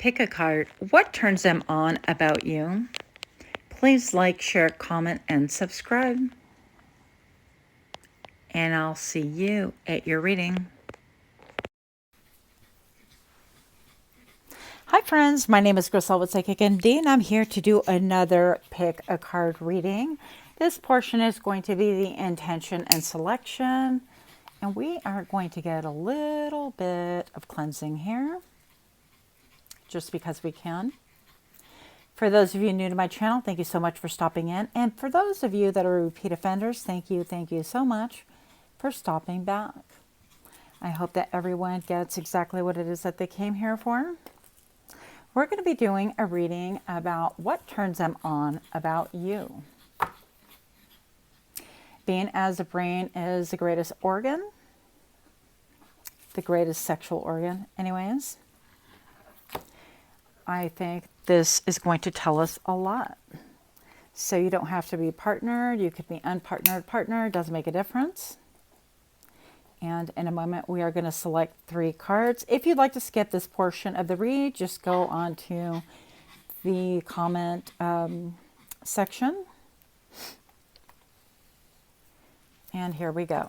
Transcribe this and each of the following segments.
Pick a card. What turns them on about you? Please like, share, comment, and subscribe. And I'll see you at your reading. Hi friends, my name is Grisel with Psychic MD, and I'm here to do another pick a card reading. This portion is going to be the intention and selection, and we are going to get a little bit of cleansing here, just because we can. For those of you new to my channel, thank you so much for stopping in. And for those of you that are repeat offenders, thank you so much for stopping back. I hope that everyone gets exactly what it is that they came here for. We're going to be doing a reading about what turns them on about you. Being as the brain is the greatest organ, the greatest sexual organ anyways, I think this is going to tell us a lot. So you don't have to be partnered. You could be unpartnered, partner. It doesn't make a difference. And in a moment, we are going to select 3 cards. If you'd like to skip this portion of the read, just go on to the comment section. And here we go.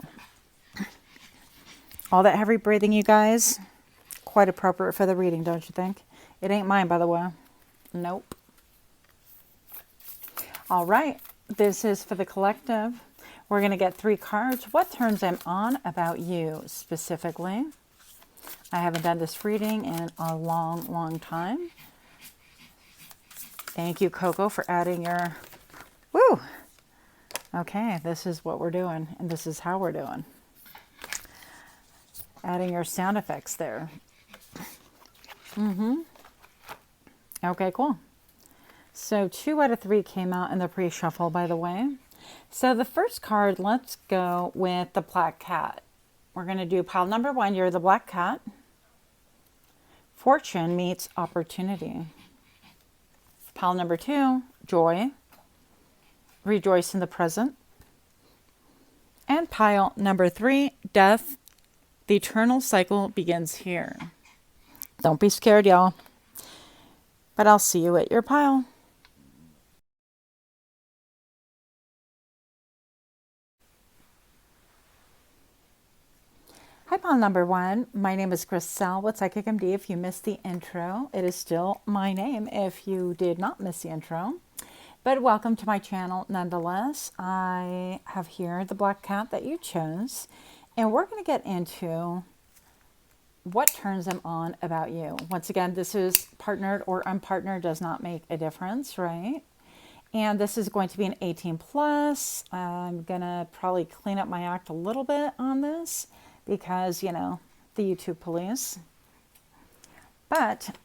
All that heavy breathing, you guys, quite appropriate for the reading, don't you think? It ain't mine, by the way. Nope. All right. This is for the collective. We're going to get 3 cards. What turns them on about you specifically? I haven't done this reading in a long time. Thank you, Coco, for adding your... Woo! Okay, this is what we're doing, and this is how we're doing. Adding your sound effects there. Okay, cool. So 2 out of 3 came out in the pre-shuffle, by the way. So the first card, let's go with the black cat. We're going to do pile number 1. You're the black cat. Fortune meets opportunity. Pile number 2, joy. Rejoice in the present. And pile number 3, death. The eternal cycle begins here. Don't be scared, y'all. But I'll see you at your pile. Hi, pile number 1. My name is Grisel with Psychic MD. If you missed the intro, it is still my name if you did not miss the intro. But welcome to my channel nonetheless. I have here the black cat that you chose. And we're going to get into what turns them on about you. Once again, this is partnered or unpartnered, does not make a difference, right? And this is going to be an 18 plus. I'm gonna probably clean up my act a little bit on this because, you know, the YouTube police. But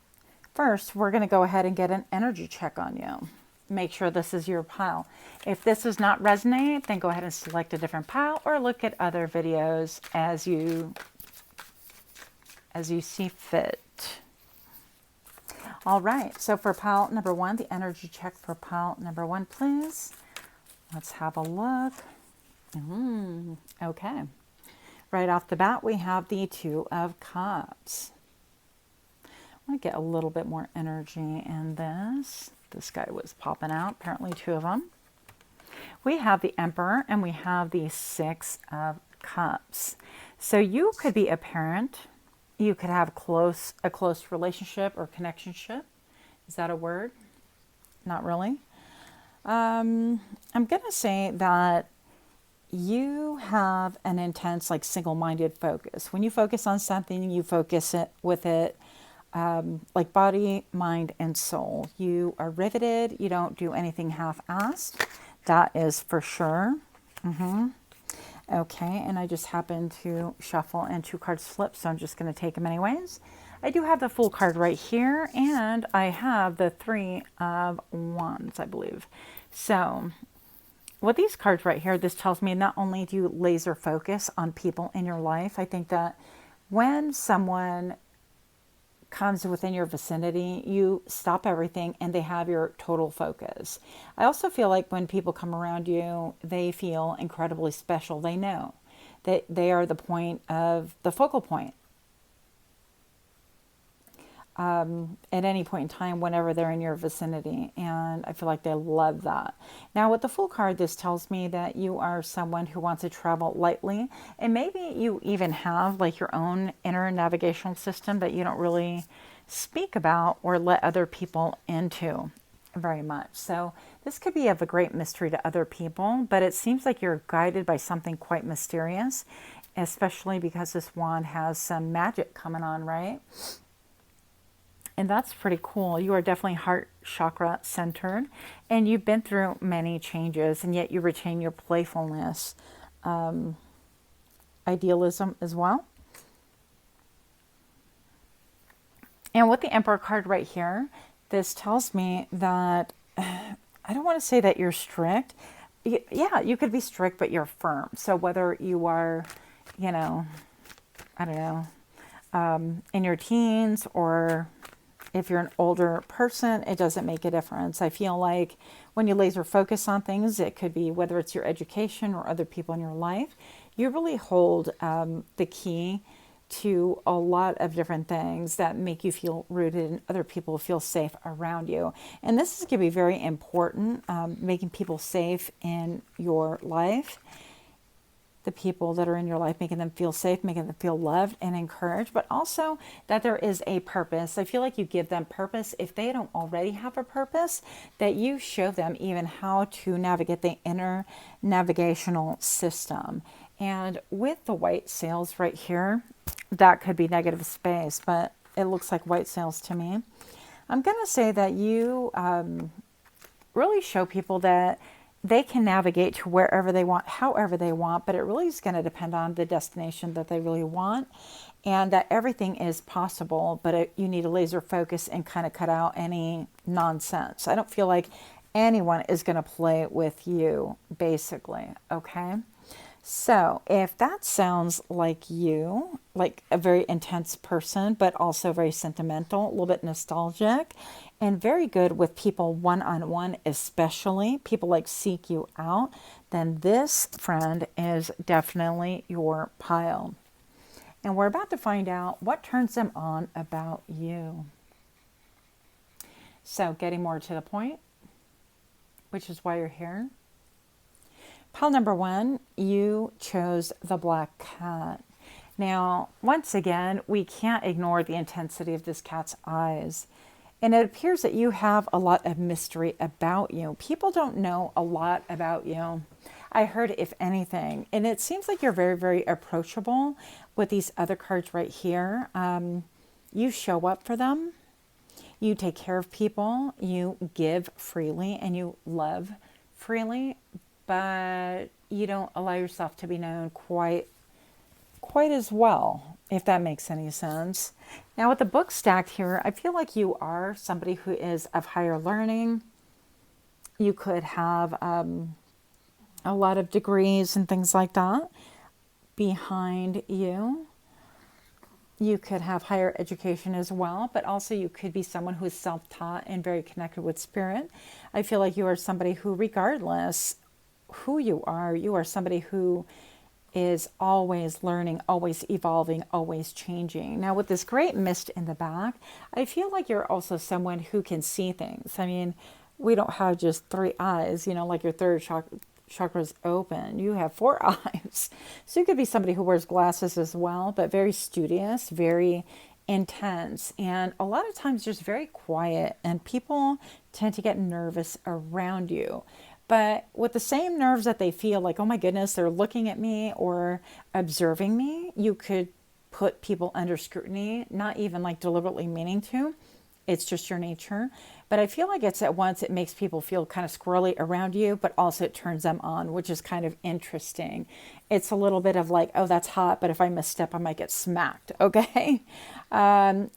first, we're gonna go ahead and get an energy check on you. Make sure this is your pile. If this does not resonate, then go ahead and select a different pile or look at other videos as you see fit. All right, so for pile number 1, the energy check for pile number 1, please. Let's have a look. Okay. Right off the bat, we have the 2 of Cups. I want to get a little bit more energy in this. This guy was popping out, apparently 2 of them. We have the Emperor and we have the 6 of Cups. So you could be a parent. You could have a close relationship or connectionship. Is that a word? Not really. I'm going to say that you have an intense, like, single-minded focus. When you focus on something, you focus it with it, like body, mind, and soul. You are riveted. You don't do anything half-assed. That is for sure. Okay, and I just happened to shuffle and 2 cards flipped, so I'm just going to take them anyways. I do have the full card right here, and I have the 3 of Wands, I believe. So with these cards right here, this tells me not only do you laser focus on people in your life, I think that when someone comes within your vicinity, you stop everything and they have your total focus. I also feel like when people come around you, they feel incredibly special. They know that they are the point of the focal point at any point in time whenever they're in your vicinity. And I feel like they love that. Now, with the Fool card, this tells me that you are someone who wants to travel lightly. And maybe you even have like your own inner navigational system that you don't really speak about or let other people into very much. So this could be of a great mystery to other people, but it seems like you're guided by something quite mysterious, especially because this wand has some magic coming on, right? And that's pretty cool. You are definitely heart chakra centered, and you've been through many changes, and yet you retain your playfulness, idealism as well. And with the Emperor card right here, this tells me that I don't want to say that you're strict. Yeah, you could be strict, but you're firm. So whether you are, you know, I don't know, in your teens or if you're an older person, it doesn't make a difference. I feel like when you laser focus on things, it could be whether it's your education or other people in your life, you really hold the key to a lot of different things that make you feel rooted and other people feel safe around you. And this is going to be very important, making people safe in your life. The people that are in your life, making them feel safe, making them feel loved and encouraged, but also that there is a purpose. I feel like you give them purpose. If they don't already have a purpose, that you show them even how to navigate the inner navigational system. And with the white sails right here, that could be negative space, but it looks like white sails to me. I'm going to say that you really show people that they can navigate to wherever they want, however they want, but it really is going to depend on the destination that they really want, and that everything is possible, but you need to laser focus and kind of cut out any nonsense. I don't feel like anyone is going to play with you, basically, okay? So if that sounds like you, like a very intense person, but also very sentimental, a little bit nostalgic, and very good with people one-on-one, especially people like seek you out, then this friend is definitely your pile. And we're about to find out what turns them on about you. So getting more to the point, which is why you're here. Pile number one, you chose the black cat. Now, once again, we can't ignore the intensity of this cat's eyes. And it appears that you have a lot of mystery about you. People don't know a lot about you. I heard, if anything, and it seems like you're very, very approachable with these other cards right here. You show up for them. You take care of people. You give freely and you love freely, but you don't allow yourself to be known quite as well, if that makes any sense. Now with the book stacked here, I feel like you are somebody who is of higher learning. You could have a lot of degrees and things like that behind you. You could have higher education as well, but also you could be someone who is self-taught and very connected with spirit. I feel like you are somebody who, regardless who you are somebody who is always learning, always evolving, always changing. Now with this great mist in the back, I feel like you're also someone who can see things. I mean, we don't have just 3 eyes, you know, like your third chakra's open. You have 4 eyes. So you could be somebody who wears glasses as well, but very studious, very intense, and a lot of times just very quiet, and people tend to get nervous around you. But with the same nerves that they feel like, oh my goodness, they're looking at me or observing me, you could put people under scrutiny, not even like deliberately meaning to. It's just your nature. But I feel like it's at once, it makes people feel kind of squirrely around you, but also it turns them on, which is kind of interesting. It's a little bit of like, oh, that's hot, but if I misstep, I might get smacked, okay?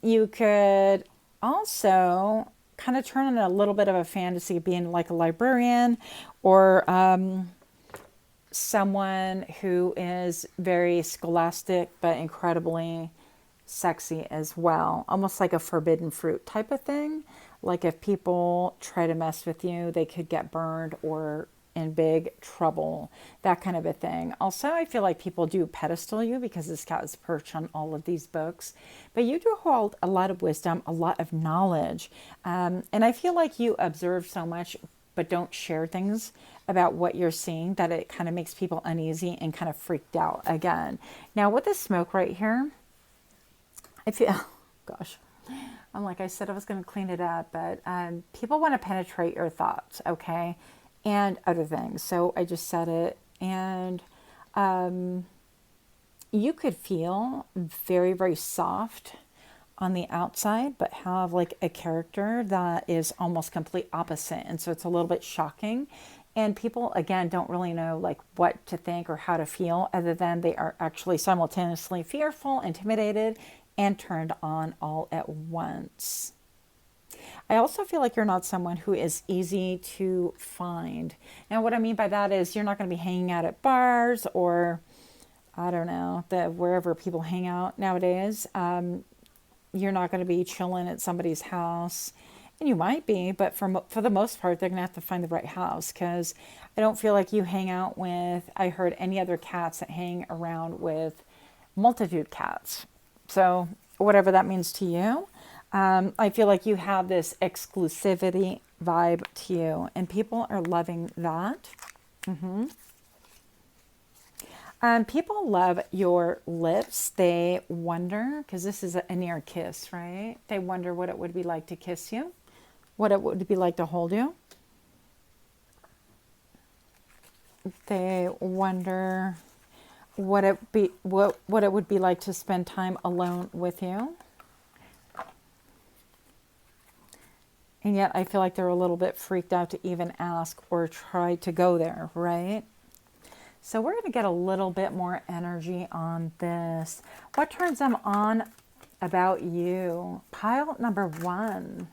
You could also kind of turn on a little bit of a fantasy of being like a librarian or someone who is very scholastic but incredibly sexy as well, almost like a forbidden fruit type of thing. Like if people try to mess with you, they could get burned or in big trouble, that kind of a thing. Also, I feel like people do pedestal you because this cat is perched on all of these books, but you do hold a lot of wisdom, a lot of knowledge. And I feel like you observe so much, but don't share things about what you're seeing, that it kind of makes people uneasy and kind of freaked out again. Now with this smoke right here, I feel, gosh, I'm like I said, I was going to clean it up, but people want to penetrate your thoughts, okay, and other things. So I just said it, and you could feel very, very soft on the outside, but have like a character that is almost complete opposite. And so it's a little bit shocking. And people, again, don't really know like what to think or how to feel, other than they are actually simultaneously fearful, intimidated, and turned on all at once. I also feel like you're not someone who is easy to find. Now, what I mean by that is you're not going to be hanging out at bars or, I don't know, wherever people hang out nowadays. You're not going to be chilling at somebody's house. And you might be, but for the most part, they're going to have to find the right house, because I don't feel like you hang out with, I heard, any other cats that hang around with multitude cats. So whatever that means to you, I feel like you have this exclusivity vibe to you, and people are loving that. People love your lips. They wonder, because this is a near kiss, right? They wonder what it would be like to kiss you, what it would be like to hold you. They wonder what it would be like to spend time alone with you. And yet I feel like they're a little bit freaked out to even ask or try to go there, right? So we're going to get a little bit more energy on this. What turns them on about you? Pile number one.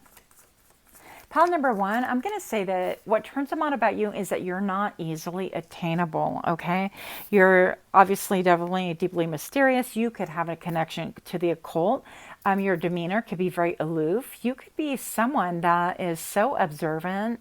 Pile number one, I'm going to say that what turns them on about you is that you're not easily attainable, okay? You're obviously definitely deeply mysterious. You could have a connection to the occult. Your demeanor could be very aloof. You could be someone that is so observant.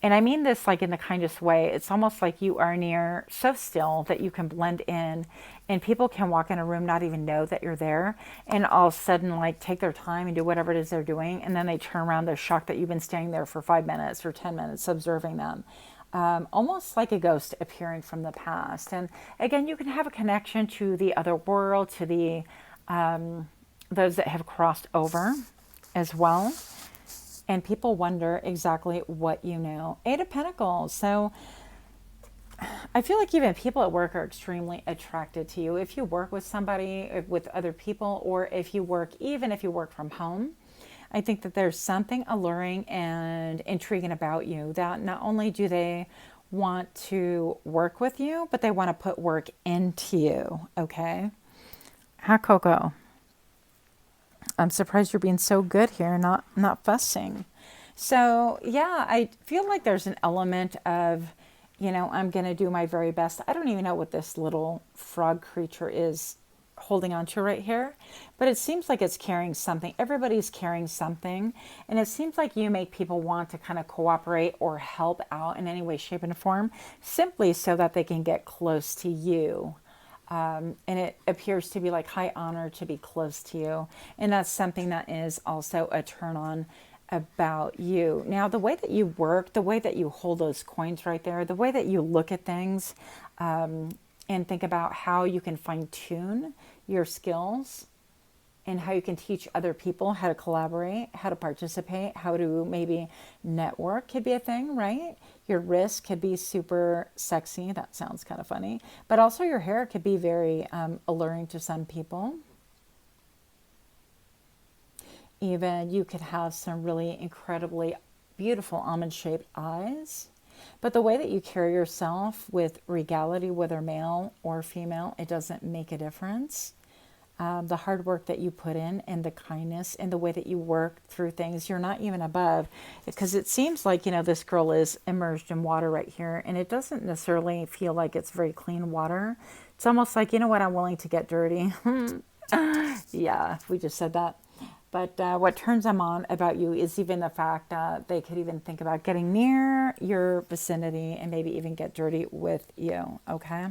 And I mean this like in the kindest way. It's almost like you are near so still that you can blend in, and people can walk in a room, not even know that you're there, and all of a sudden like take their time and do whatever it is they're doing. And then they turn around, they're shocked that you've been standing there for 5 minutes or 10 minutes observing them. Almost like a ghost appearing from the past. And again, you can have a connection to the other world, to the those that have crossed over as well. And people wonder exactly what you know. 8 of Pentacles. So I feel like even people at work are extremely attracted to you. If you work with somebody, with other people, or even if you work from home, I think that there's something alluring and intriguing about you, that not only do they want to work with you, but they want to put work into you, okay? Hi, Coco. I'm surprised you're being so good here, not fussing. So yeah, I feel like there's an element of, I'm going to do my very best. I don't even know what this little frog creature is holding on to right here, but it seems like it's carrying something. Everybody's carrying something, and it seems like you make people want to kind of cooperate or help out in any way, shape, and form, simply so that they can get close to you. And it appears to be like high honor to be close to you. And that's something that is also a turn on about you. Now, the way that you work, the way that you hold those coins right there, the way that you look at things, and think about how you can fine tune your skills, and how you can teach other people how to collaborate, how to participate, how to maybe network could be a thing, right? Your wrist could be super sexy. That sounds kind of funny. But also your hair could be very alluring to some people. Even you could have some really incredibly beautiful almond-shaped eyes. But the way that you carry yourself with regality, whether male or female, it doesn't make a difference. The hard work that you put in, and the kindness, and the way that you work through things, you're not even above, because it seems like, this girl is immersed in water right here, and it doesn't necessarily feel like it's very clean water. It's almost like, I'm willing to get dirty. Yeah, we just said that. But what turns them on about you is even the fact that they could even think about getting near your vicinity and maybe even get dirty with you, okay?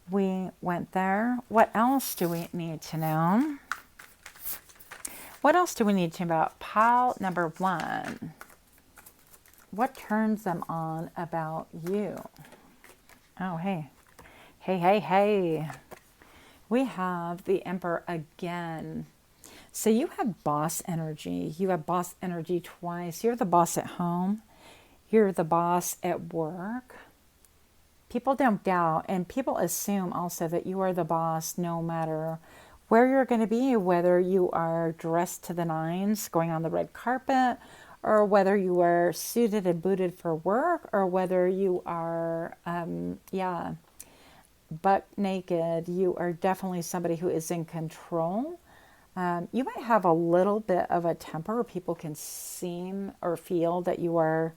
We went there. What else do we need to know? What else do we need to know about pile number 1? What turns them on about you? Oh, hey. Hey, hey, hey. We have the Emperor again. So you have boss energy. You have boss energy twice. You're the boss at home. You're the boss at work. People don't doubt, and people assume also that you are the boss no matter where you're going to be, whether you are dressed to the nines, going on the red carpet, or whether you are suited and booted for work, or whether you are, butt naked. You are definitely somebody who is in control. You might have a little bit of a temper. People can seem or feel that you are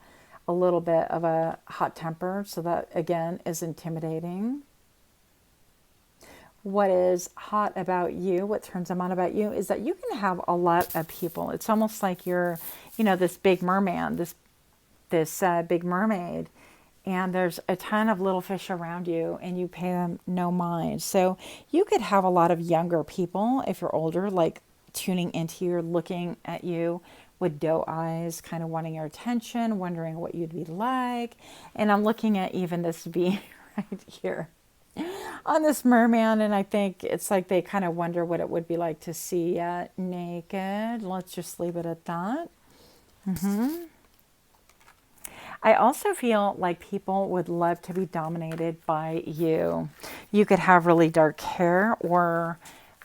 a little bit of a hot temper. So that, again, is intimidating. What is hot about you, what turns them on about you, is that you can have a lot of people. It's almost like you're, this big merman, this big mermaid. And there's a ton of little fish around you and you pay them no mind. So you could have a lot of younger people, if you're older, like tuning into you, looking at you with doe eyes, kind of wanting your attention, wondering what you'd be like. And I'm looking at even this bee right here on this merman, and I think it's like they kind of wonder what it would be like to see naked. Let's just leave it at that. I also feel like people would love to be dominated by you. You could have really dark hair or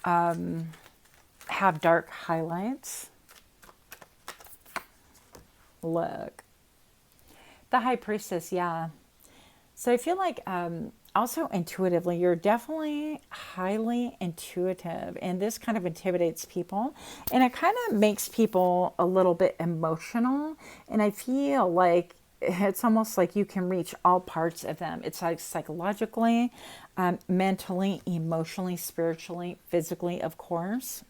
have dark highlights. Look. The High Priestess, yeah. So I feel like also intuitively, you're definitely highly intuitive, and this kind of intimidates people, and it kind of makes people a little bit emotional, and I feel like it's almost like you can reach all parts of them. It's like psychologically, mentally, emotionally, spiritually, physically, of course.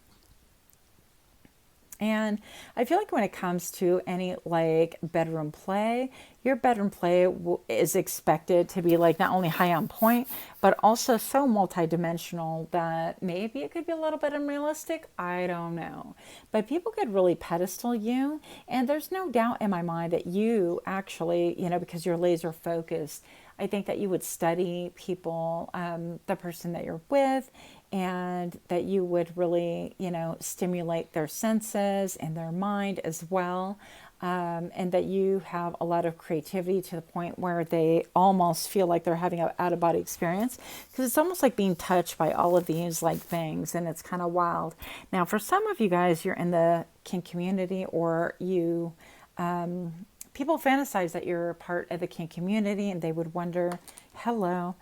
And I feel like when it comes to any like bedroom play, your bedroom play is expected to be like not only high on point, but also so multidimensional that maybe it could be a little bit unrealistic. I don't know. But people could really pedestal you. And there's no doubt in my mind that you actually, because you're laser focused, I think that you would study people, the person that you're with, and that you would really, stimulate their senses and their mind as well. And that you have a lot of creativity to the point where they almost feel like they're having an out-of-body experience, because it's almost like being touched by all of these like things, and it's kind of wild. Now, for some of you guys, you're in the kink community, or you people fantasize that you're a part of the kink community, and they would wonder, hello,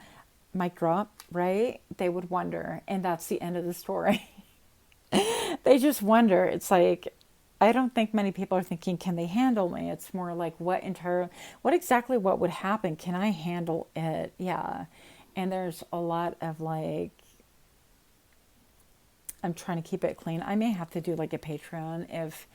mic drop, right? They would wonder, and that's the end of the story. They just wonder. It's like, I don't think many people are thinking, can they handle me? It's more like, what exactly what would happen? Can I handle it? Yeah. And there's a lot of like, I'm trying to keep it clean. I may have to do like a Patreon if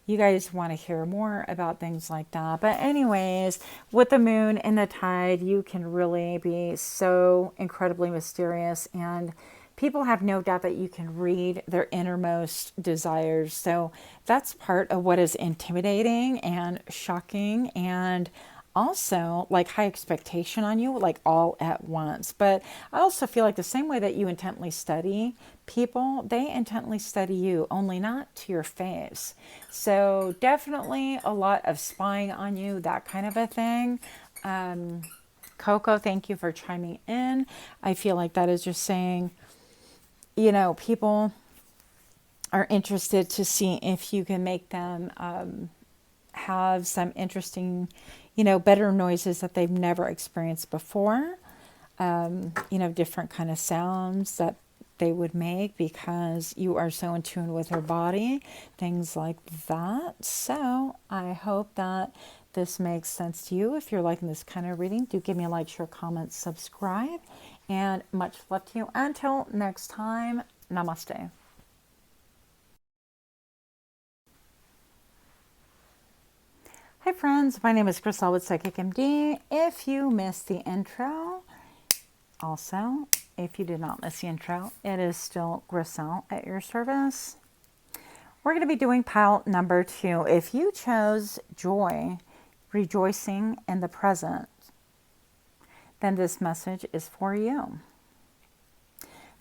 you guys want to hear more about things like that. But anyways, with the moon and the tide, you can really be so incredibly mysterious, and people have no doubt that you can read their innermost desires. So that's part of what is intimidating and shocking, and also like high expectation on you, like all at once. But I also feel like the same way that you intently study people, they intently study you, only not to your face. So definitely a lot of spying on you, that kind of a thing. Coco, thank you for chiming in. I feel like that is just saying, people are interested to see if you can make them have some interesting, better noises that they've never experienced before. Different kind of sounds that they would make because you are so in tune with her body, things like that. So I hope that this makes sense to you. If you're liking this kind of reading, do give me a like, share, comment, subscribe, and much love to you. Until next time, namaste. Hi friends, my name is Chris with Psychic MD. If you missed the intro, also, if you did not miss the intro, it is still Griselle at your service. We're going to be doing pile number 2. If you chose joy, rejoicing in the present, then this message is for you.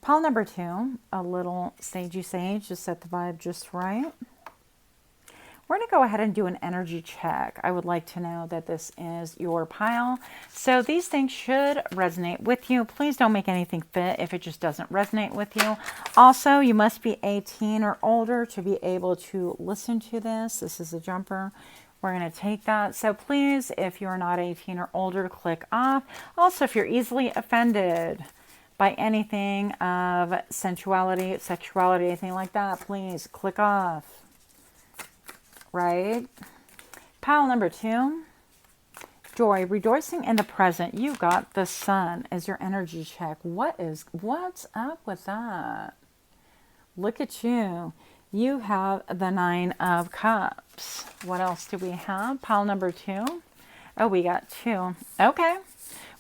Pile number 2, a little sagey sage to set the vibe just right. We're going to go ahead and do an energy check. I would like to know that this is your pile. So these things should resonate with you. Please don't make anything fit if it just doesn't resonate with you. Also, you must be 18 or older to be able to listen to this. This is a jumper. We're going to take that. So please, if you're not 18 or older, click off. Also, if you're easily offended by anything of sensuality, sexuality, anything like that, please click off. Right? Pile number 2, joy, rejoicing in the present. You got the sun as your energy check. What's up with that? Look at you. You have the 9 of Cups. What else do we have? Pile number 2. Oh, we got 2. Okay.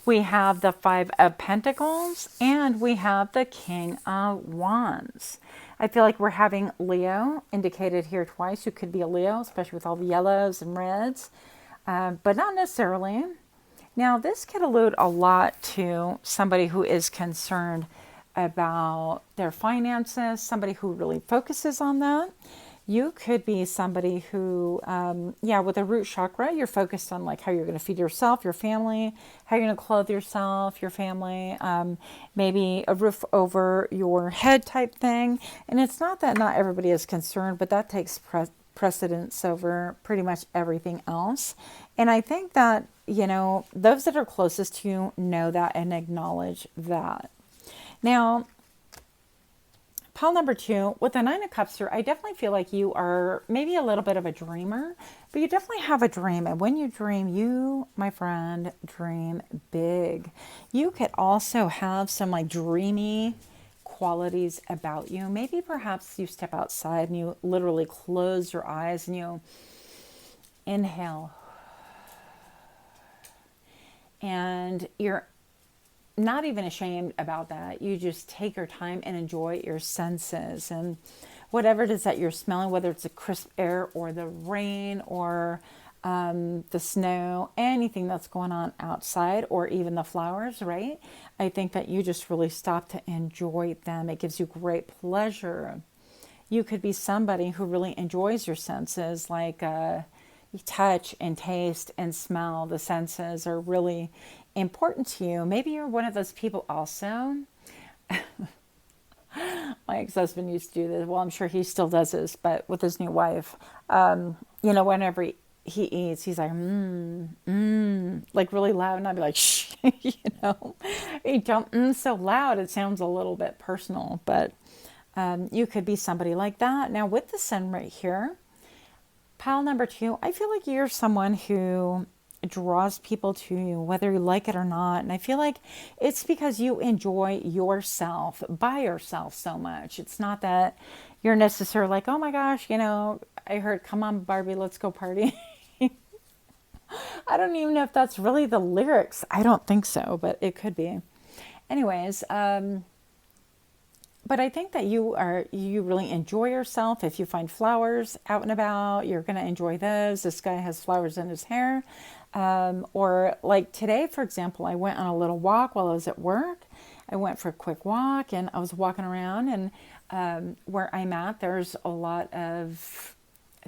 We have the 5 of Pentacles and we have the King of Wands. I feel like we're having Leo indicated here twice. You could be a Leo, especially with all the yellows and reds, but not necessarily. Now, this could allude a lot to somebody who is concerned about their finances, somebody who really focuses on that. You could be somebody who, with a root chakra, you're focused on like how you're going to feed yourself, your family, how you're going to clothe yourself, your family, maybe a roof over your head type thing. And it's not that not everybody is concerned, but that takes precedence over pretty much everything else. And I think that, those that are closest to you know that and acknowledge that. Now, pile number 2, with the 9 of Cups here, I definitely feel like you are maybe a little bit of a dreamer, but you definitely have a dream. And when you dream, you, my friend, dream big. You could also have some like dreamy qualities about you. Maybe perhaps you step outside and you literally close your eyes and you inhale. And you're not even ashamed about that. You just take your time and enjoy your senses and whatever it is that you're smelling, whether it's the crisp air or the rain or the snow, anything that's going on outside or even the flowers, right? I think that you just really stop to enjoy them. It gives you great pleasure. You could be somebody who really enjoys your senses, like touch and taste and smell. The senses are really important to you. Maybe you're one of those people also. My ex-husband used to do this. Well, I'm sure he still does this, but with his new wife, whenever he eats, he's like, like really loud. And I'd be like, shh, you don't so loud. It sounds a little bit personal, but you could be somebody like that. Now with the sun right here, pile number 2, I feel like you're someone who draws people to you, whether you like it or not. And I feel like it's because you enjoy yourself by yourself so much. It's not that you're necessarily like, oh my gosh, I heard, come on, Barbie, let's go party. I don't even know if that's really the lyrics. I don't think so, but it could be. Anyways, but I think that you really enjoy yourself. If you find flowers out and about, you're going to enjoy those. This guy has flowers in his hair. Or like today, for example, I went on a little walk while I was at work. I went for a quick walk and I was walking around and where I'm at, there's a lot of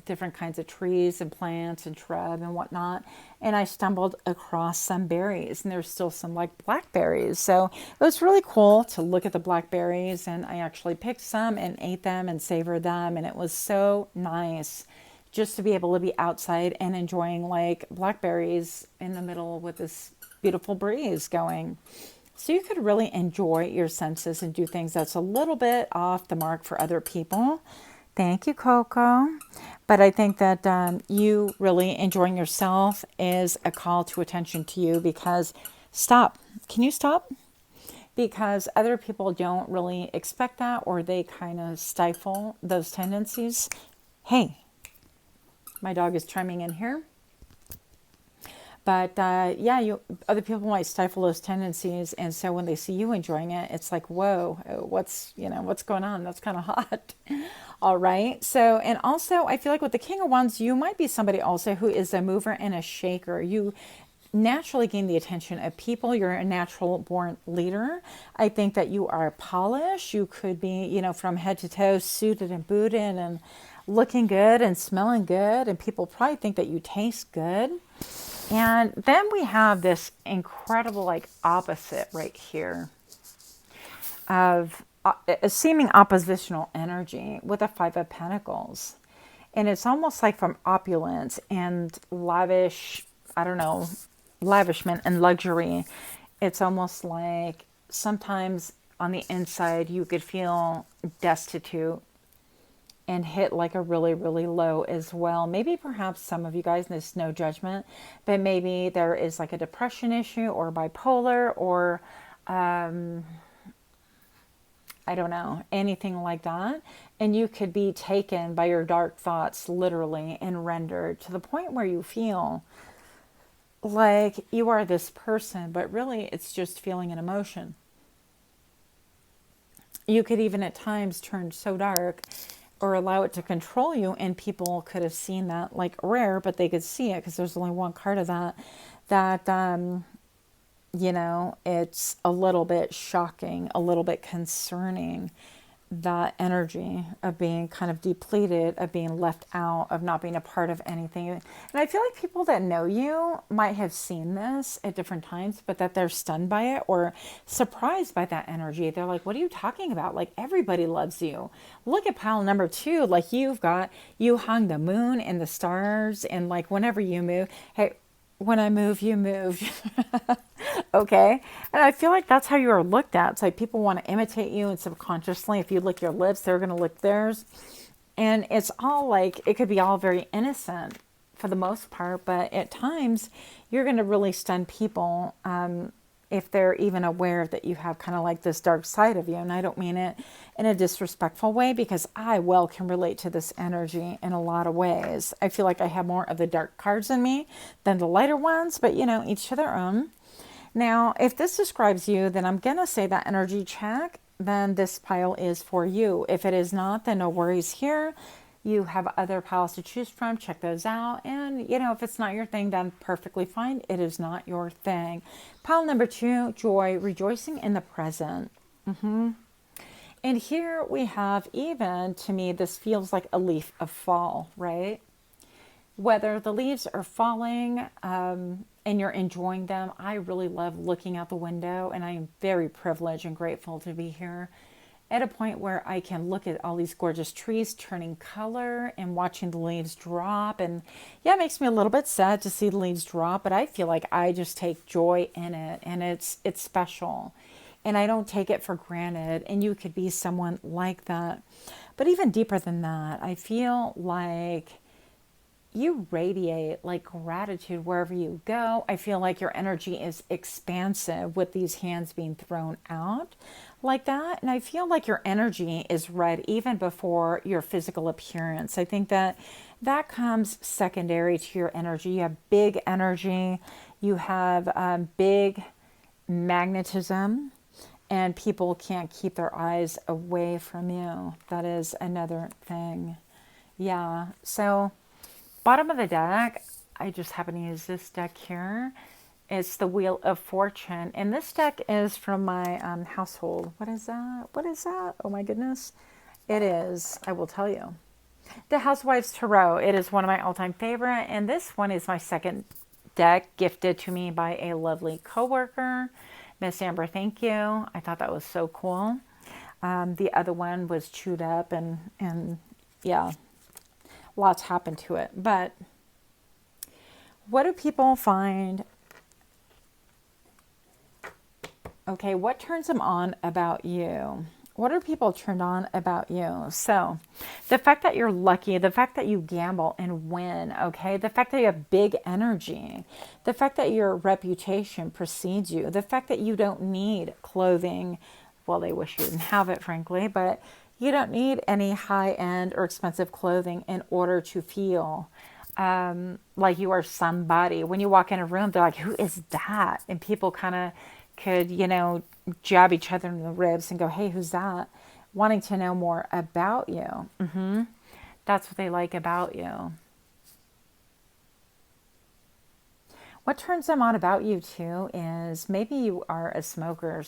different kinds of trees and plants and shrub and whatnot. And I stumbled across some berries and there's still some like blackberries. So it was really cool to look at the blackberries, and I actually picked some and ate them and savored them. And it was so nice just to be able to be outside and enjoying like blackberries in the middle with this beautiful breeze going. So you could really enjoy your senses and do things that's a little bit off the mark for other people. Thank you, Coco. But I think that you really enjoying yourself is a call to attention to you, because stop. Can you stop? Because other people don't really expect that, or they kind of stifle those tendencies. Hey, my dog is chiming in here. But yeah, other people might stifle those tendencies, and so when they see you enjoying it, it's like, whoa, what's going on? That's kind of hot. All right. So, and also, I feel like with the King of Wands, you might be somebody also who is a mover and a shaker. You naturally gain the attention of people. You're a natural born leader. I think that you are polished. You could be, from head to toe, suited and booted and looking good and smelling good. And people probably think that you taste good. And then we have this incredible opposite right here of a seeming oppositional energy with a Five of Pentacles. And it's almost like from opulence and lavish, lavishment and luxury. It's almost like sometimes on the inside you could feel destitute and hit like a really, really low as well. Maybe perhaps some of you guys, and this no judgment, but maybe there is like a depression issue or bipolar or I don't know, anything like that. And you could be taken by your dark thoughts literally and rendered to the point where you feel like you are this person, but really it's just feeling an emotion. You could even at times turn so dark or allow it to control you, and people could have seen that, like rare, but they could see it because there's only one card of that it's a little bit shocking, a little bit concerning, that energy of being kind of depleted, of being left out, of not being a part of anything. And I feel like people that know you might have seen this at different times, but that they're stunned by it or surprised by that energy. They're like, what are you talking about? Like, everybody loves you. Look at pile number 2. Like, you hung the moon and the stars, and like whenever you move, hey, when I move, you move. Okay. And I feel like that's how you are looked at. It's like people want to imitate you, and subconsciously, if you lick your lips, they're going to lick theirs. And it's all like, it could be all very innocent for the most part, but at times you're going to really stun people if they're even aware that you have kind of like this dark side of you. And I don't mean it in a disrespectful way, because I can relate to this energy in a lot of ways. I feel like I have more of the dark cards in me than the lighter ones, but each to their own. Now, if this describes you, then I'm going to say that energy check, then this pile is for you. If it is not, then no worries here. You have other piles to choose from. Check those out. And, if it's not your thing, then perfectly fine. It is not your thing. Pile number 2, joy, rejoicing in the present. And here we have, even to me, this feels like a leaf of fall, right? Whether the leaves are falling and you're enjoying them, I really love looking out the window, and I am very privileged and grateful to be here at a point where I can look at all these gorgeous trees turning color and watching the leaves drop. And yeah, it makes me a little bit sad to see the leaves drop, but I feel like I just take joy in it, and it's special. And I don't take it for granted. And you could be someone like that. But even deeper than that, I feel like you radiate like gratitude wherever you go. I feel like your energy is expansive with these hands being thrown out like that. And I feel like your energy is read even before your physical appearance. I think that comes secondary to your energy. You have big energy. You have big magnetism, and people can't keep their eyes away from you. That is another thing. Yeah. So bottom of the deck, I just happen to use this deck here. It's the Wheel of Fortune. And this deck is from my household. What is that? What is that? Oh my goodness. It is, I will tell you, the Housewives Tarot. It is one of my all-time favorite. And this one is my second deck, gifted to me by a lovely coworker. Miss Amber, thank you. I thought that was so cool. The other one was chewed up, and yeah, lots happened to it. But what do people find? Okay, what turns them on about you? What are people turned on about you? So the fact that you're lucky, the fact that you gamble and win, okay? The fact that you have big energy, the fact that your reputation precedes you, the fact that you don't need clothing. Well, they wish you didn't have it, frankly, but you don't need any high-end or expensive clothing in order to feel like you are somebody. When you walk in a room, they're like, who is that? And people kind of could, jab each other in the ribs and go, hey, who's that? Wanting to know more about you. That's what they like about you. What turns them on about you too is maybe you are a smoker,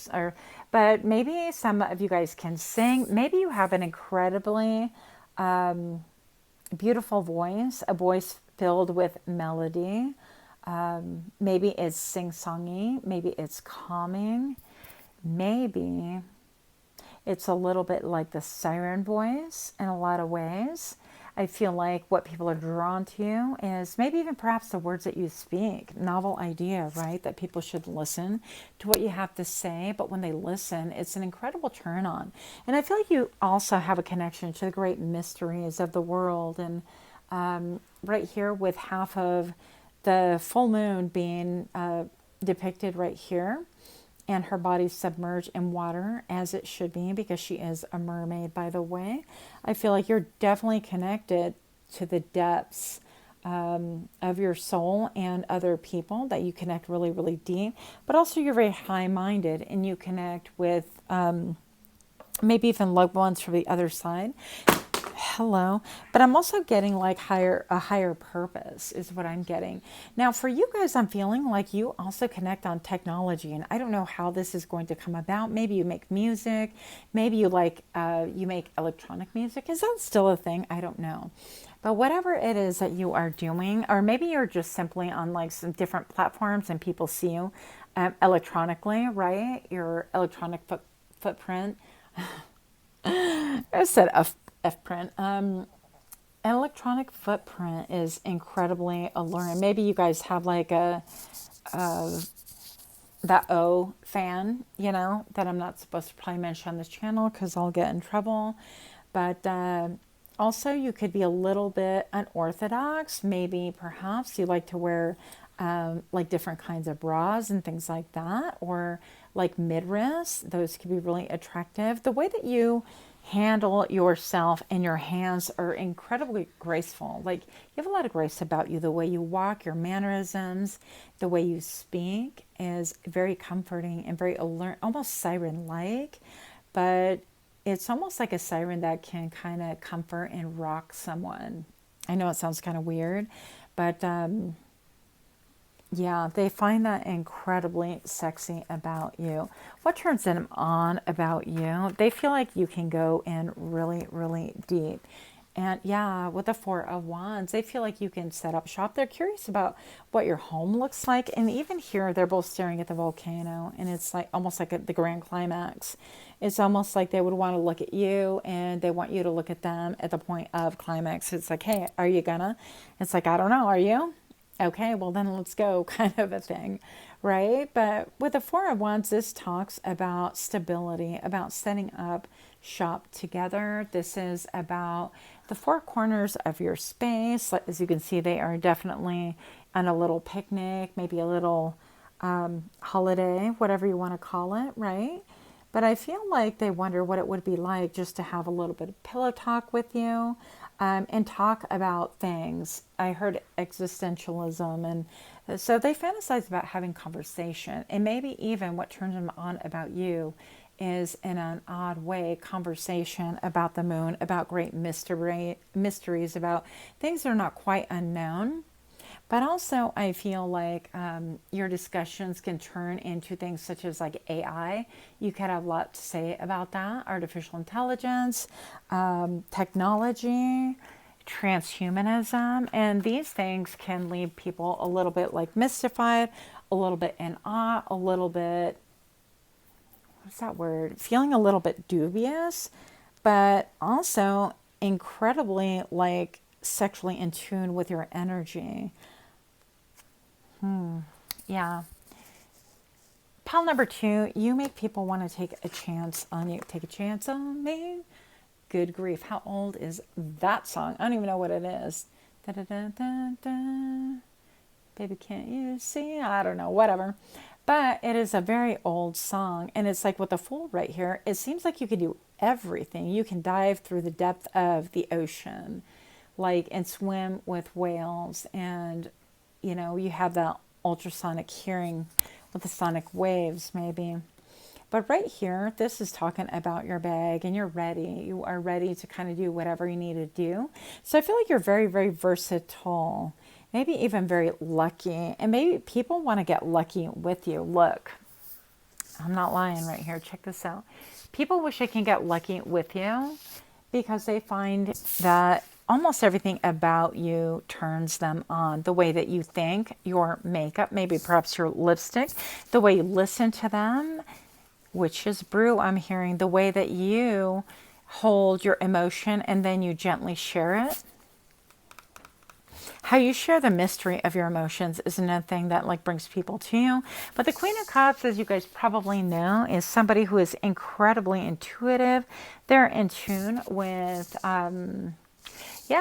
but maybe some of you guys can sing. Maybe you have an incredibly beautiful voice, a voice filled with melody. Maybe it's sing-songy. Maybe it's calming. Maybe it's a little bit like the siren voice in a lot of ways. I feel like what people are drawn to is maybe even perhaps the words that you speak. Novel idea, right? That people should listen to what you have to say. But when they listen, it's an incredible turn on. And I feel like you also have a connection to the great mysteries of the world. And right here with half of the full moon being depicted right here, and her body submerged in water as it should be because she is a mermaid, by the way. I feel like you're definitely connected to the depths of your soul and other people, that you connect really, really deep. But also you're very high-minded and you connect with maybe even loved ones from the other side. Hello. But I'm also getting like a higher purpose is what I'm getting. Now for you guys, I'm feeling like you also connect on technology, and I don't know how this is going to come about. Maybe you make music, maybe you you make electronic music. Is that still a thing? I don't know. But whatever it is that you are doing, or maybe you're just simply on like some different platforms and people see you electronically, right? Your electronic footprint. I said F-print. An electronic footprint is incredibly alluring. Maybe you guys have like that O fan, that I'm not supposed to probably mention on this channel because I'll get in trouble. But also you could be a little bit unorthodox. Maybe perhaps you like to wear like different kinds of bras and things like that, or like midriffs. Those could be really attractive. The way that you handle yourself and your hands are incredibly graceful. Like you have a lot of grace about you. The way you walk, your mannerisms, the way you speak is very comforting and very alert, almost siren-like, but it's almost like a siren that can kind of comfort and rock someone. I know it sounds kind of weird, but yeah, they find that incredibly sexy about you. What turns them on about you? They feel like you can go in really, really deep. And yeah, with the Four of Wands, they feel like you can set up shop. They're curious about what your home looks like. And even here, they're both staring at the volcano. And it's like almost like the grand climax. It's almost like they would want to look at you and they want you to look at them at the point of climax. It's like, hey, are you gonna? It's like, I don't know, are you? Okay, well then let's go, kind of a thing, right? But with the Four of Wands, this talks about stability, about setting up shop together. This is about the four corners of your space. As you can see, they are definitely on a little picnic, maybe a little holiday, whatever you want to call it, right? But I feel like they wonder what it would be like just to have a little bit of pillow talk with you. And talk about things. I heard existentialism, and so they fantasize about having conversation. And maybe even what turns them on about you is, in an odd way, conversation about the moon, about great mysteries, about things that are not quite unknown. But also, I feel like your discussions can turn into things such as like AI. You could have a lot to say about that. Artificial intelligence, technology, transhumanism. And these things can leave people a little bit like mystified, a little bit in awe, a little bit, what's that word? Feeling a little bit dubious, but also incredibly like sexually in tune with your energy. Yeah. Pile number 2, you make people want to take a chance on you. Take a chance on me. Good grief. How old is that song? I don't even know what it is. Da, da, da, da, da. Baby, can't you see? I don't know. Whatever. But it is a very old song. And it's like with the Fool right here, it seems like you can do everything. You can dive through the depth of the ocean like, and swim with whales, and you know, you have that ultrasonic hearing with the sonic waves maybe. But right here, this is talking about your bag, and you're ready. You are ready to kind of do whatever you need to do. So I feel like you're very, very versatile, maybe even very lucky. And maybe people want to get lucky with you. Look, I'm not lying right here. Check this out. People wish they can get lucky with you because they find that almost everything about you turns them on. The way that you think, your makeup, maybe perhaps your lipstick, the way you listen to them, which is brew, I'm hearing, the way that you hold your emotion and then you gently share it. How you share the mystery of your emotions is another thing that like brings people to you. But the Queen of Cups, as you guys probably know, is somebody who is incredibly intuitive. They're in tune with,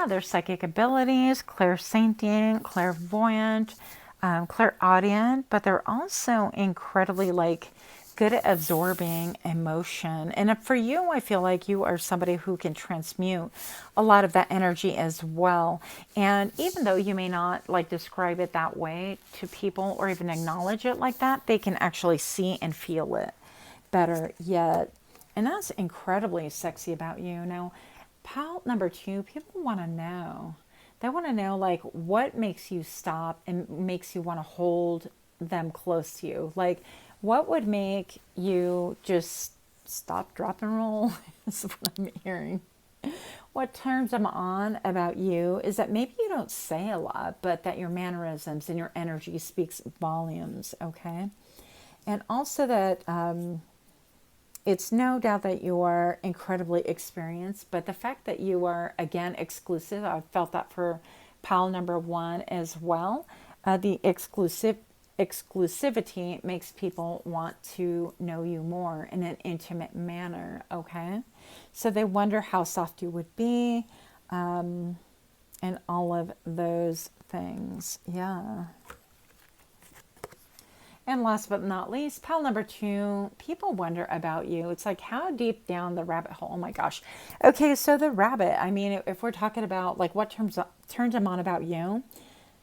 their psychic abilities, clairsentient, clairvoyant, clairaudient, but they're also incredibly like good at absorbing emotion. And for you, I feel like you are somebody who can transmute a lot of that energy as well. And even though you may not like describe it that way to people or even acknowledge it like that, they can actually see and feel it better yet. And that's incredibly sexy about you. Now, pile number 2, people want to know. They want to know like what makes you stop and makes you want to hold them close to you. Like, what would make you just stop, drop, and roll? Is what I'm hearing. What turns them on about you is that maybe you don't say a lot, but that your mannerisms and your energy speaks volumes, okay? And also that it's no doubt that you are incredibly experienced, but the fact that you are, again, exclusive, I've felt that for pile number 1 as well. The exclusivity makes people want to know you more in an intimate manner, okay? So they wonder how soft you would be, and all of those things. Yeah. And last but not least, pile number 2, people wonder about you. It's like, how deep down the rabbit hole? Oh my gosh. Okay, so the rabbit, I mean, if we're talking about like what turns them on about you,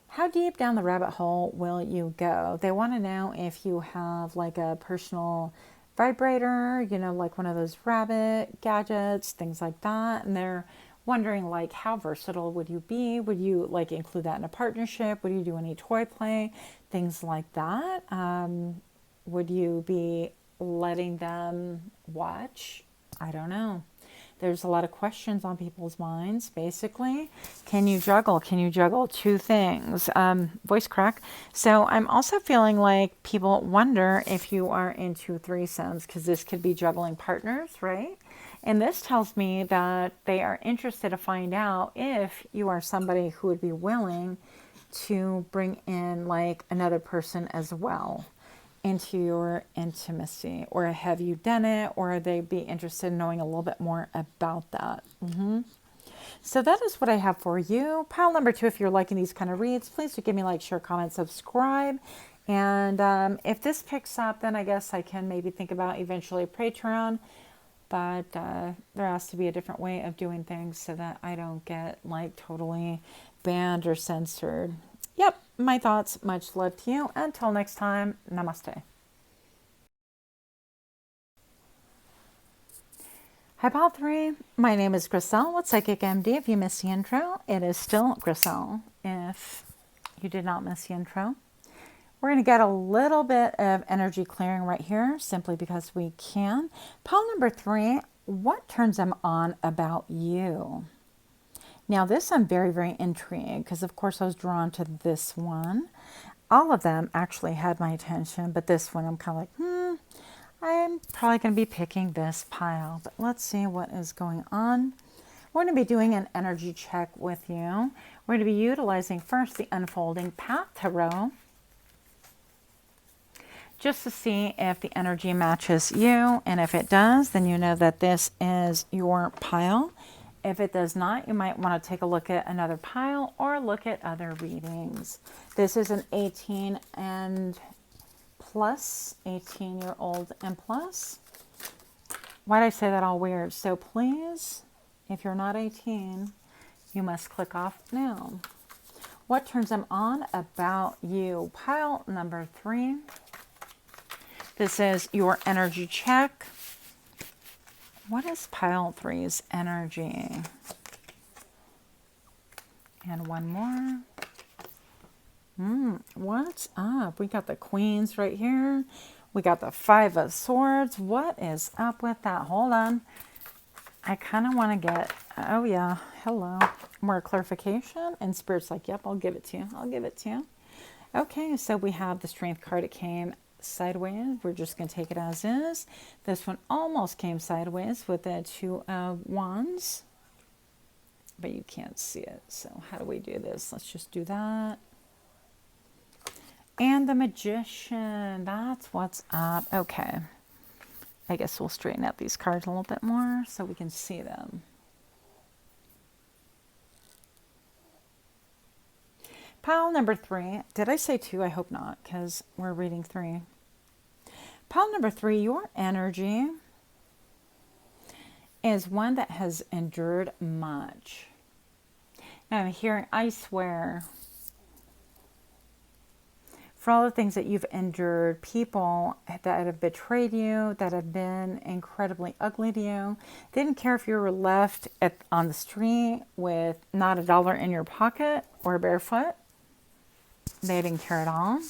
how deep down the rabbit hole will you go? They want to know if you have like a personal vibrator, you know, like one of those rabbit gadgets, things like that. And they're wondering like, how versatile would you be? Would you like include that in a partnership? Would you do any toy play? Things like that. Would you be letting them watch? I don't know. There's a lot of questions on people's minds, basically. Can you juggle? Can you juggle 2 things? Voice crack. So I'm also feeling like people wonder if you are into threesomes, because this could be juggling partners, right? And this tells me that they are interested to find out if you are somebody who would be willing to bring in like another person as well into your intimacy, or have you done it, or they'd be interested in knowing a little bit more about that. So that is what I have for you. Pile number 2, if you're liking these kind of reads, please do give me like, share, comment, subscribe. And if this picks up, then I guess I can maybe think about eventually a Patreon, but there has to be a different way of doing things so that I don't get like totally banned or censored. Yep, my thoughts. Much love to you. Until next time, namaste. Hi, Pile 3. My name is Griselle with Psychic MD. If you missed the intro, it is still Griselle. If you did not miss the intro, we're going to get a little bit of energy clearing right here, simply because we can. Pile number 3, what turns them on about you? Now this I'm very, very intrigued, because of course I was drawn to this one. All of them actually had my attention, but this one I'm kind of like, I'm probably going to be picking this pile. But let's see what is going on. We're going to be doing an energy check with you. We're going to be utilizing first the Unfolding Path Tarot, just to see if the energy matches you. And if it does, then you know that this is your pile. If it does not, you might want to take a look at another pile or look at other readings. This is an 18 and plus, 18-year-old and plus. Why did I say that all weird? So please, if you're not 18, You must click off now. What turns them on about you? Pile number 3. This is your energy check. What is pile 3's energy? And one more. What's up? We got the queens right here. We got the 5 of swords. What is up with that? Hold on. I kind of want to get, oh yeah, hello. More clarification. And Spirit's like, yep, I'll give it to you. I'll give it to you. Okay, so we have the Strength card. It came sideways. We're just going to take it as is. This one almost came sideways with the 2 of Wands. But you can't see it. So how do we do this? Let's just do that. And the Magician. That's what's up. Okay. I guess we'll straighten out these cards a little bit more so we can see them. Pile number 3. Did I say 2? I hope not, because we're reading 3. Pile number 3, your energy is one that has endured much. Now I'm hearing, I swear, for all the things that you've endured, people that have betrayed you, that have been incredibly ugly to you, they didn't care if you were left on the street with not $1 in your pocket or barefoot. They didn't care at all.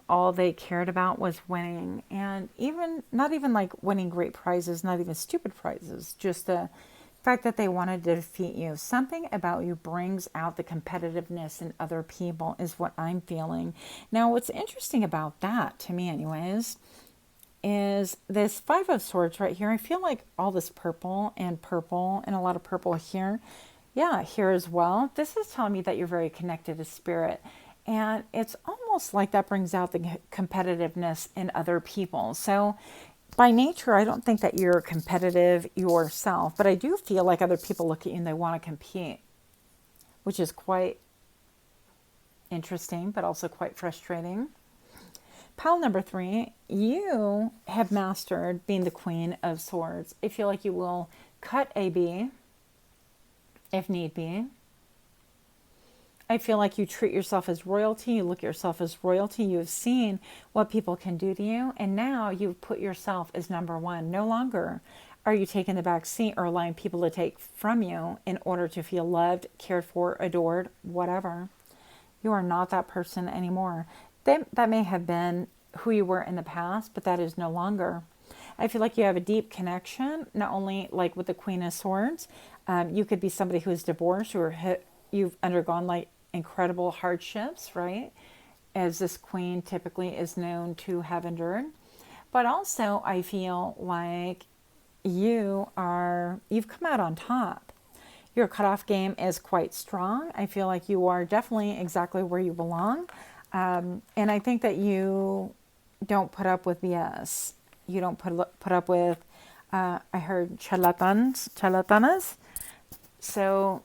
All they cared about was winning, and not even like winning great prizes, not even stupid prizes, just the fact that they wanted to defeat you. Something about you brings out the competitiveness in other people is what I'm feeling. Now, what's interesting about that, to me anyways, is this 5 of Swords right here. I feel like all this purple and a lot of purple here. Yeah, here as well. This is telling me that you're very connected to spirit. And it's almost like that brings out the competitiveness in other people. So by nature, I don't think that you're competitive yourself, but I do feel like other people look at you and they want to compete, which is quite interesting, but also quite frustrating. Pile number 3, you have mastered being the Queen of Swords. I feel like you will cut a bee if need be. I feel like you treat yourself as royalty. You look at yourself as royalty. You have seen what people can do to you. And now you've put yourself as number 1. No longer are you taking the back seat or allowing people to take from you in order to feel loved, cared for, adored, whatever. You are not that person anymore. That may have been who you were in the past, but that is no longer. I feel like you have a deep connection, not only like with the Queen of Swords. You could be somebody who is divorced or you've undergone like incredible hardships, right? As this queen typically is known to have endured. But also I feel like you've come out on top. Your cutoff game is quite strong. I feel like you are definitely exactly where you belong. And I think that you don't put up with BS. You don't put up with, I heard charlatanas. So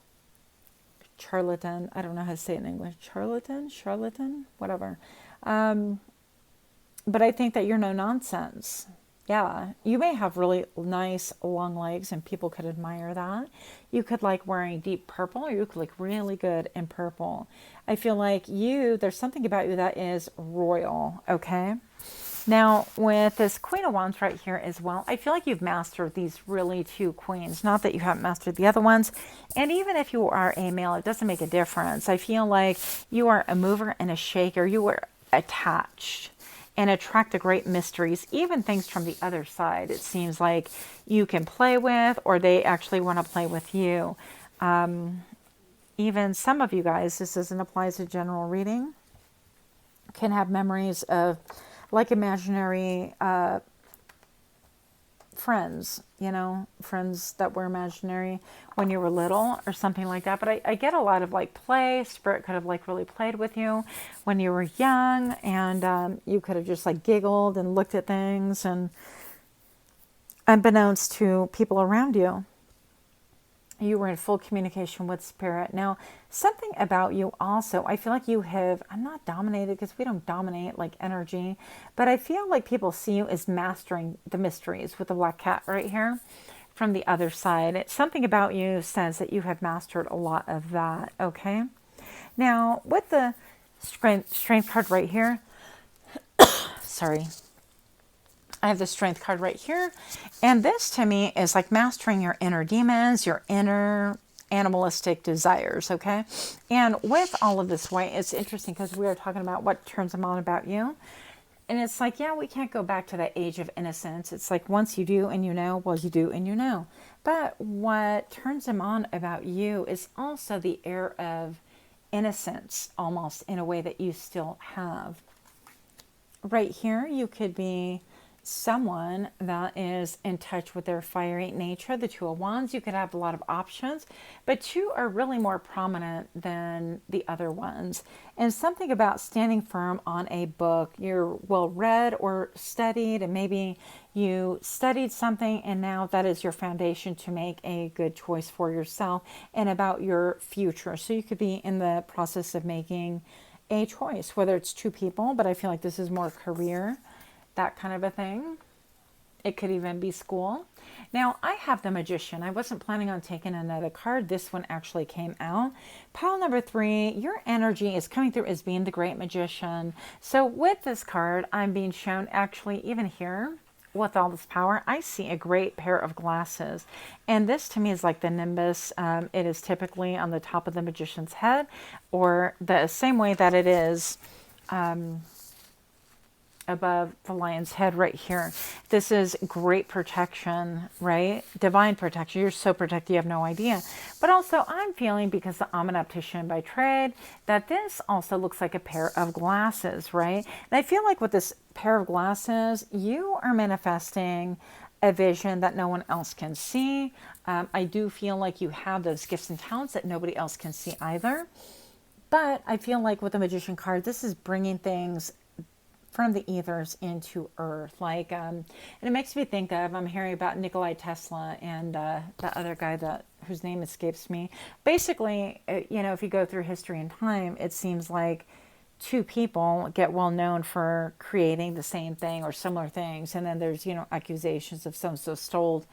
charlatan, I don't know how to say it in English. Charlatan, whatever. But I think that you're no nonsense. Yeah, you may have really nice long legs and people could admire that. You could like wearing deep purple, or you could look really good in purple. I feel like there's something about you that is royal, okay? Now, with this Queen of Wands right here as well, I feel like you've mastered these really 2 queens. Not that you haven't mastered the other ones. And even if you are a male, it doesn't make a difference. I feel like you are a mover and a shaker. You are attached and attract the great mysteries, even things from the other side. It seems like you can play with, or they actually want to play with you. Even some of you guys, this doesn't apply as a general reading, can have memories of like imaginary friends, friends that were imaginary when you were little or something like that. But I get a lot of like play. Spirit could have like really played with you when you were young, and you could have just like giggled and looked at things, and unbeknownst to people around you, you were in full communication with spirit. Now, something about you also, I feel like I'm not dominated because we don't dominate like energy, but I feel like people see you as mastering the mysteries with the black cat right here. from the other side. It's something about you says that you have mastered a lot of that, okay? Now, with the strength card right here, sorry, I have the strength card right here. And this to me is like mastering your inner demons, your inner animalistic desires, okay? And with all of this white, it's interesting because we are talking about what turns them on about you. And it's like, yeah, we can't go back to that age of innocence. It's like once you do and you know, well, you do and you know. But what turns them on about you is also the air of innocence, almost in a way that you still have. Right here, you could be someone that is in touch with their fiery nature, the Two of Wands. You could have a lot of options, but two are really more prominent than the other ones. And something about standing firm on a book. You're well read or studied, and maybe you studied something and now that is your foundation to make a good choice for yourself and about your future. So you could be in the process of making a choice, whether it's two people, but I feel like this is more career, that kind of a thing. It could even be school. Now, I have the Magician. I wasn't planning on taking another card. This one actually came out. Pile number 3, your energy is coming through as being the Great Magician. So with this card, I'm being shown actually even here, with all this power, I see a great pair of glasses. And this to me is like the nimbus. It is typically on the top of the magician's head, or the same way that it is above the lion's head right here. This is great protection, right? Divine protection. You're so protected you have no idea. But also I'm feeling, because I'm an optician by trade, that this also looks like a pair of glasses, right? And I feel like with this pair of glasses, you are manifesting a vision that no one else can see. I do feel like you have those gifts and talents that nobody else can see either. But I feel like with the Magician card, this is bringing things from the ethers into earth, like and it makes me think of, I'm hearing about Nikola Tesla and the other guy whose name escapes me. Basically, you know, if you go through history and time, it seems like two people get well known for creating the same thing or similar things, and then there's, you know, accusations of so stole